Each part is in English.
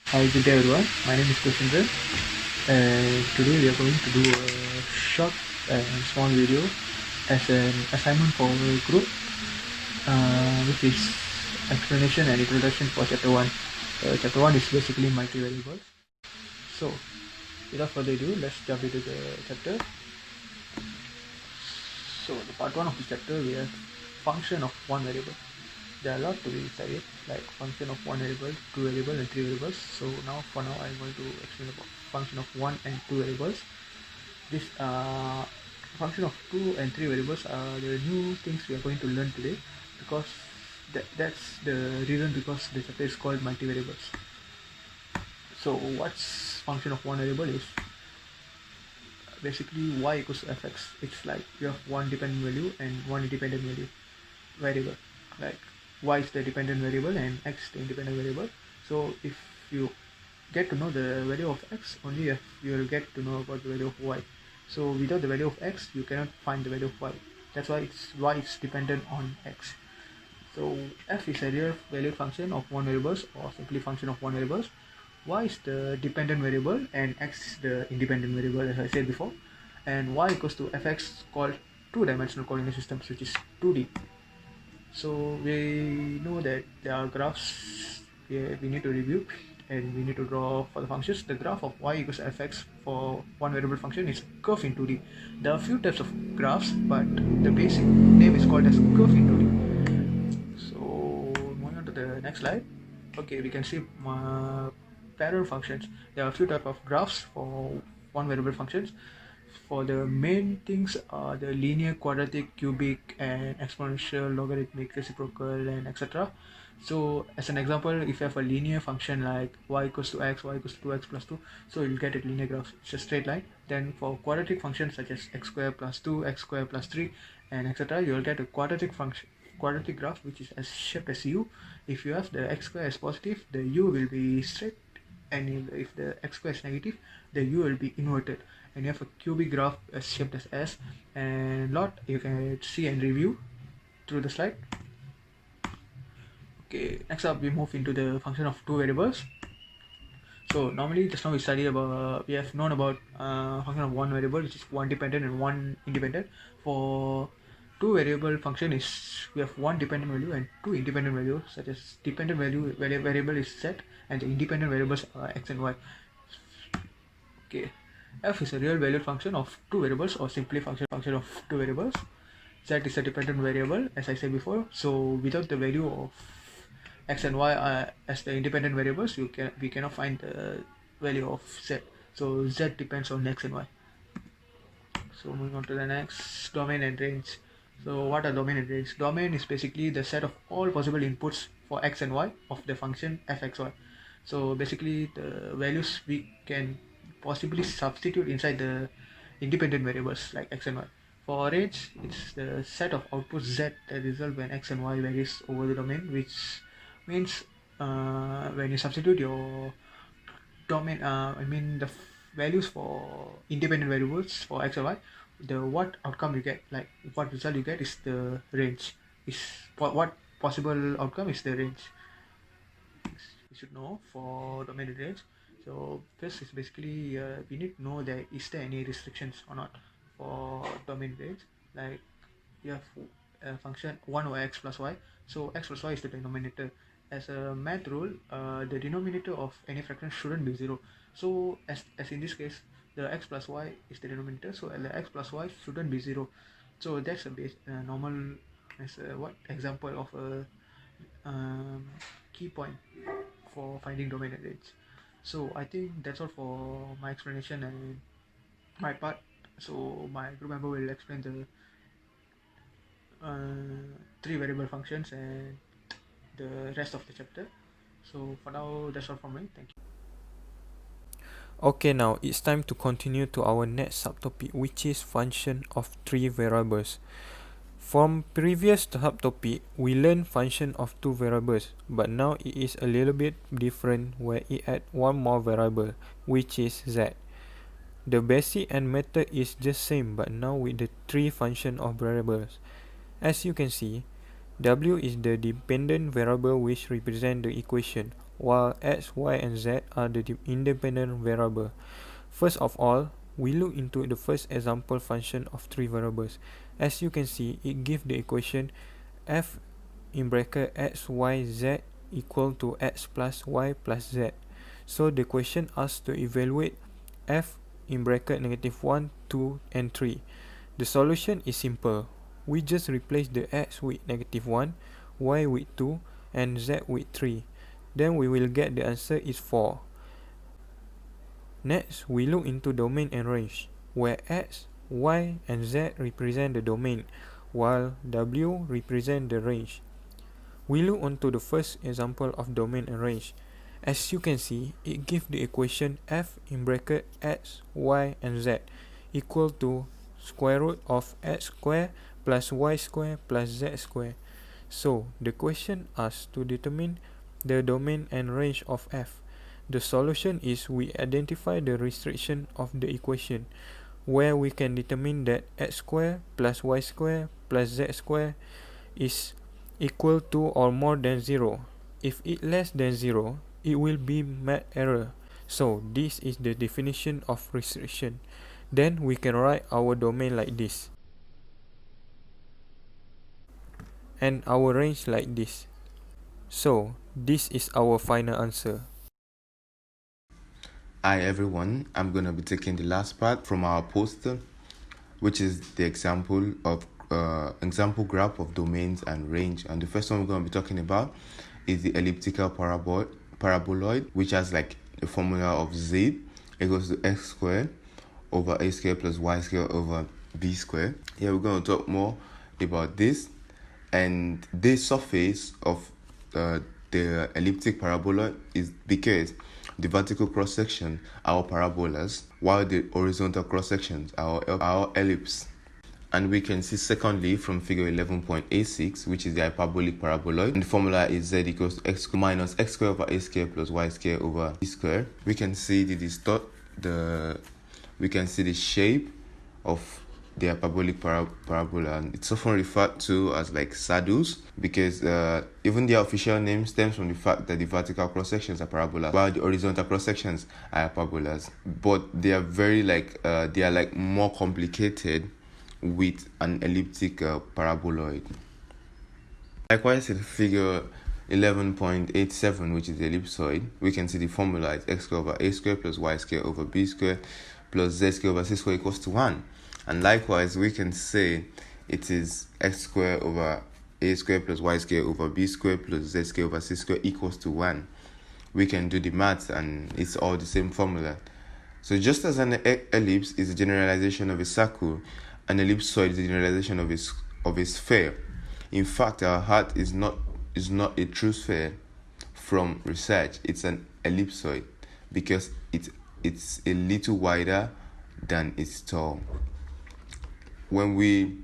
Hi, good day everyone. My name is Kusindran, and today we are going to do a short and small video as an assignment for a group, which is explanation and introduction for chapter 1. Chapter 1 is basically multivariables. So, without further ado, let's jump into the chapter. So, the part 1 of the chapter, we have function of one variable. There are a lot to be studied, like function of one variable, two variable, and three variables. So for now, I'm going to explain about function of one and two variables. This function of two and three variables are the new things we are going to learn today, because that's the reason because the chapter is called multivariables. So what's function of one variable is basically y equals to fx. It's like you have one dependent value and one independent variable. Like y is the dependent variable and x the independent variable. So if you get to know the value of x, only if you will get to know about the value of y. So without the value of x, you cannot find the value of y. That's why y is dependent on x. So f is a real valued function of one variables, or simply function of one variables. Y is the dependent variable and x is the independent variable, as I said before. And y equals to fx, called two-dimensional coordinate systems, which is 2D. So we know that there are graphs we need to review, and we need to draw for the functions. The graph of y equals fx for one variable function is curve in 2D. There are a few types of graphs, but the basic name is called as curve in 2D. So moving on to the next slide. Okay, we can see parallel functions. There are a few types of graphs for one variable functions. For the main things are the linear, quadratic, cubic, and exponential, logarithmic, reciprocal, and etc. So as an example, if you have a linear function like y equals to x, y equals to 2x plus 2, so you'll get a linear graph. It's a straight line. Then for quadratic functions such as x squared plus 2, x squared plus 3, and etc., you'll get a quadratic graph which is as shaped as u. If you have the x square as positive, the u will be straight, and if the x square is negative, the u will be inverted. And you have a cubic graph as shaped as S, and lot you can see and review through the slide. Okay, next up we move into the function of two variables. So normally just now we have known about function of one variable, which is one dependent and one independent. For two variable function is we have one dependent value and two independent values, such as dependent variable is z, and the independent variables are x and y. Okay, f is a real valued function of two variables, or simply function of two variables. Z is a dependent variable, as I said before. So without the value of x and y as the independent variables, we cannot find the value of z. So z depends on x and y. So moving on to the next, domain and range. So what are domain and range? Domain is basically the set of all possible inputs for x and y of the function fxy. So basically the values we can possibly substitute inside the independent variables like x and y. For range, it's the set of outputs z that result when x and y varies over the domain, which means when you substitute your domain, the values for independent variables for x and y, the what outcome you get, like what result you get, is the range. Is what possible outcome is the range. You should know for domain and range. So this is basically we need to know that is there any restrictions or not for domain range. Like you have a function 1 over x plus y, so x plus y is the denominator. As a math rule, the denominator of any fraction shouldn't be 0. So as in this case, the x plus y is the denominator, so the x plus y shouldn't be 0. So that's a base normal as a what example of a key point for finding domain and range. So I think that's all for my explanation and my part. So my group member will explain the three variable functions and the rest of the chapter. So for now, that's all from me. Thank you. Okay, now it's time to continue to our next subtopic, which is function of three variables. From previous subtopic, we learned function of two variables, but now it is a little bit different where it add one more variable, which is z. The basic and method is just same, but now with the three function of variables. As you can see, w is the dependent variable which represent the equation, while x, y, and z are the independent variable. First of all, we look into the first example function of three variables. As you can see, it gives the equation f in bracket x, y, z equal to x plus y plus z. So the question asks to evaluate f in bracket -1, 2, and 3. The solution is simple. We just replace the x with -1, y with 2, and z with 3. Then we will get the answer is 4. Next, we look into domain and range, where x, y, and z represent the domain, while w represent the range. We look onto the first example of domain and range. As you can see, it gives the equation f in bracket x, y, and z equal to square root of x square plus y square plus z square. So, the question asks to determine the domain and range of f. The solution is we identify the restriction of the equation, where we can determine that x square plus y square plus z square is equal to or more than 0. If it less than 0, it will be math error. So this is the definition of restriction. Then we can write our domain like this, and our range like this. So this is our final answer. Hi everyone, I'm going to be taking the last part from our poster, which is the example graph of domains and range. And the first one we're going to be talking about is the elliptical paraboloid, which has like the formula of z equals to x squared over a squared plus y squared over b squared. Here we're going to talk more about this. And the surface of the elliptic paraboloid is because the vertical cross section are parabolas, while the horizontal cross sections are our ellipse. And we can see secondly from figure 11.86, which is the hyperbolic paraboloid, and the formula is z equals to x minus x squared over a squared plus y squared over b squared. We can see we can see the shape of the hyperbolic parabola, and it's often referred to as like saddles, because even their official name stems from the fact that the vertical cross sections are parabolas while the horizontal cross sections are hyperbolas, but they are very they are like more complicated with an elliptic paraboloid. Likewise, in figure 11.87, which is the ellipsoid, we can see the formula is x squared over a squared plus y squared over b squared plus z squared over c squared equals to 1. And likewise, we can say it is x squared over a squared plus y squared over b squared plus z squared over c squared equals to 1. We can do the maths and it's all the same formula. So just as an ellipse is a generalization of a circle, an ellipsoid is a generalization of a sphere. In fact, our heart is not a true sphere from research. It's an ellipsoid because it's a little wider than it's tall. The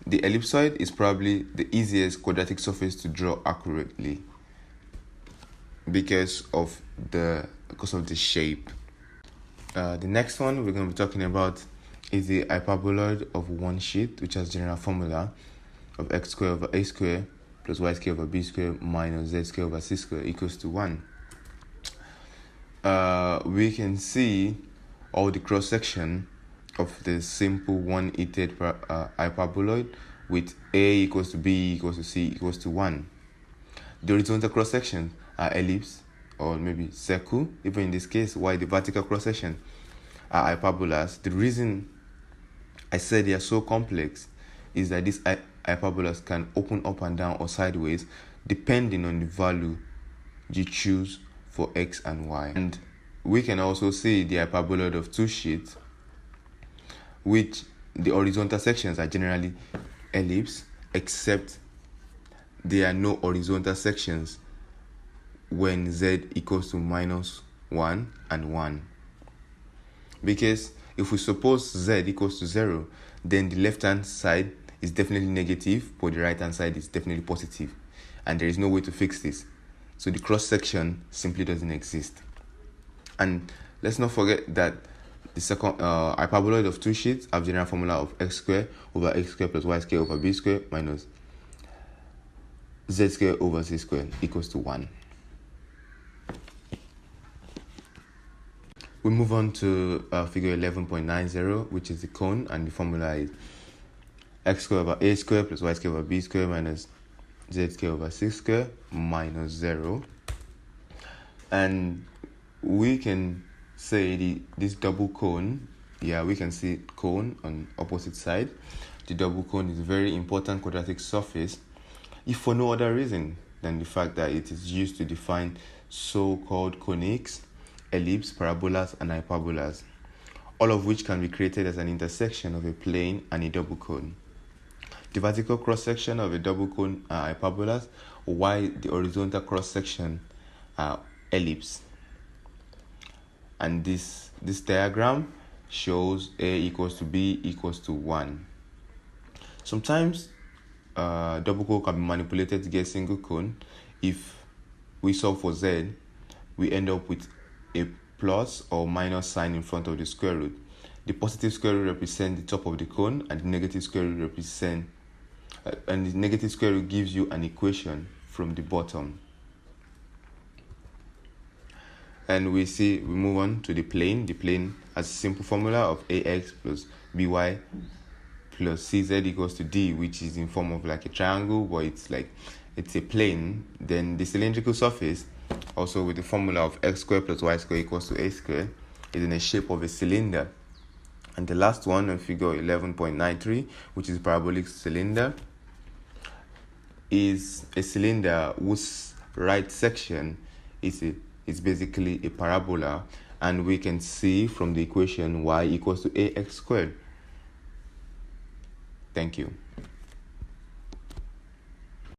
ellipsoid is probably the easiest quadratic surface to draw accurately because of the shape. The next one we're going to be talking about is the hyperboloid of one sheet, which has general formula of x squared over a squared plus y squared over b squared minus z squared over c squared equals to 1. We can see all the cross section of the simple one-heated hyperboloid with a equals to b equals to c equals to 1. The horizontal cross section are ellipse or maybe circle, even in this case, while the vertical cross section are hyperbolas. The reason I said they are so complex is that these hyperbolas can open up and down or sideways depending on the value you choose for x and y. And we can also see the hyperboloid of two sheets, which the horizontal sections are generally ellipse, except there are no horizontal sections when z equals to -1 and 1. Because if we suppose z equals to 0, then the left-hand side is definitely negative, but the right-hand side is definitely positive. And there is no way to fix this. So the cross-section simply doesn't exist. And let's not forget that the second hyperboloid of two sheets have general formula of x squared over x squared plus y squared over b squared minus z squared over c squared equals to 1. We move on to figure 11.90, which is the cone, and the formula is x squared over a squared plus y squared over b squared minus z squared over c squared minus 0. And we can say this double cone, we can see cone on opposite side. The double cone is a very important quadratic surface, if for no other reason than the fact that it is used to define so-called conics, ellipses, parabolas, and hyperbolas, all of which can be created as an intersection of a plane and a double cone. The vertical cross-section of a double cone are hyperbolas, while the horizontal cross-section are ellipse. And this diagram shows A equals to B equals to 1. Sometimes double cone can be manipulated to get single cone. If we solve for Z, we end up with a plus or minus sign in front of the square root. The positive square root represents the top of the cone, and the negative square root gives you an equation from the bottom. And we move on to the plane. The plane has a simple formula of ax plus by plus cz equals to d, which is in form of like a triangle, but it's a plane. Then the cylindrical surface, also with the formula of x squared plus y squared equals to a squared, is in the shape of a cylinder. And the last one on figure 11.93, which is a parabolic cylinder, is a cylinder whose right section is basically a parabola, and we can see from the equation y equals to ax squared. Thank you.